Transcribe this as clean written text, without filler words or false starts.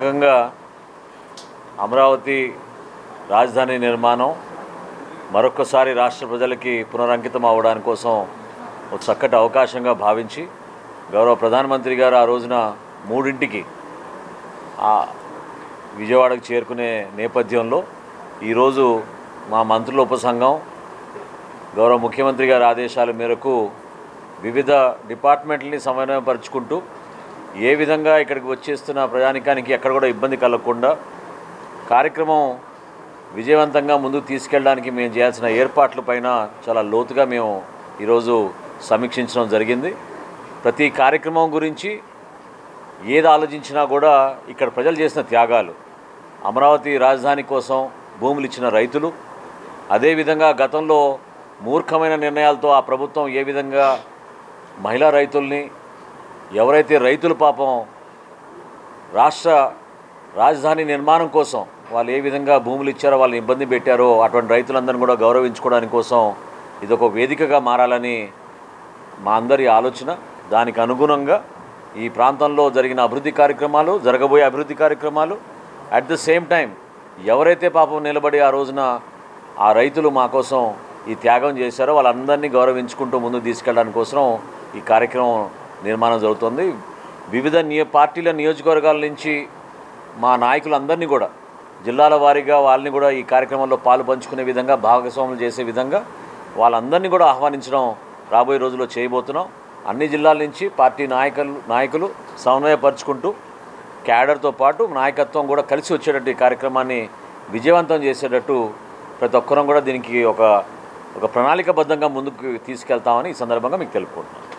భాగంగా అమరావతి రాజధాని నిర్మాణం మరొకసారి రాష్ట్ర ప్రజలకి పునరంకితం అవడానికి కోసం ఒక చక్కటి అవకాశంగా భావించి గౌరవ ప్రధానమంత్రి గారు ఆ రోజున 3ంటికి విజయవాడకు చేరుకునే నేపథ్యంలో ఈరోజు మా మంత్రుల ఉపసంఘం గౌరవ ముఖ్యమంత్రి గారి ఆదేశాల మేరకు వివిధ డిపార్ట్మెంట్లని సమన్వయపరుచుకుంటూ ఏ విధంగా ఇక్కడికి వచ్చేస్తున్న ప్రజానికానికి ఎక్కడ కూడా ఇబ్బంది కలగకుండా కార్యక్రమం విజయవంతంగా ముందుకు తీసుకెళ్ళడానికి మేము చేయాల్సిన ఏర్పాట్లపైన చాలా లోతుగా మేము ఈరోజు సమీక్షించడం జరిగింది. ప్రతి కార్యక్రమం గురించి ఏది ఆలోచించినా కూడా ఇక్కడ ప్రజలు చేసిన త్యాగాలు, అమరావతి రాజధాని కోసం భూములు ఇచ్చిన రైతులు, అదేవిధంగా గతంలో మూర్ఖమైన నిర్ణయాలతో ఆ ప్రభుత్వం ఏ విధంగా మహిళా రైతుల్ని, ఎవరైతే రైతులు పాపం రాష్ట్ర రాజధాని నిర్మాణం కోసం వాళ్ళు ఏ విధంగా భూములు ఇచ్చారో వాళ్ళని ఇబ్బంది పెట్టారో అటువంటి రైతులందరినీ కూడా గౌరవించుకోవడానికి కోసం ఇదొక వేదికగా మారాలని మా అందరి ఆలోచన. దానికి అనుగుణంగా ఈ ప్రాంతంలో జరిగిన అభివృద్ధి కార్యక్రమాలు, జరగబోయే అభివృద్ధి కార్యక్రమాలు, అట్ ద సేమ్ టైం ఎవరైతే పాపం నిలబడి ఆ రోజున ఆ రైతులు మా కోసం ఈ త్యాగం చేశారో వాళ్ళందరినీ గౌరవించుకుంటూ ముందుకు తీసుకెళ్ళడానికి కోసం ఈ కార్యక్రమం నిర్మాణం జరుగుతుంది. వివిధ పార్టీల నియోజకవర్గాల నుంచి మా నాయకులందరినీ కూడా జిల్లాల వారీగా వాళ్ళని కూడా ఈ కార్యక్రమంలో పాలు పంచుకునే విధంగా, భాగస్వాములు చేసే విధంగా వాళ్ళందరినీ కూడా ఆహ్వానించడం రాబోయే రోజుల్లో చేయబోతున్నాం. అన్ని జిల్లాల నుంచి పార్టీ నాయకులు సమన్వయపరుచుకుంటూ క్యాడర్తో పాటు నాయకత్వం కూడా కలిసి వచ్చేటట్టు ఈ కార్యక్రమాన్ని విజయవంతం చేసేటట్టు ప్రతి ఒక్కరం కూడా దీనికి ఒక ప్రణాళికబద్ధంగా ముందుకు తీసుకెళ్తామని ఈ సందర్భంగా మీకు తెలుపుకుంటున్నాను.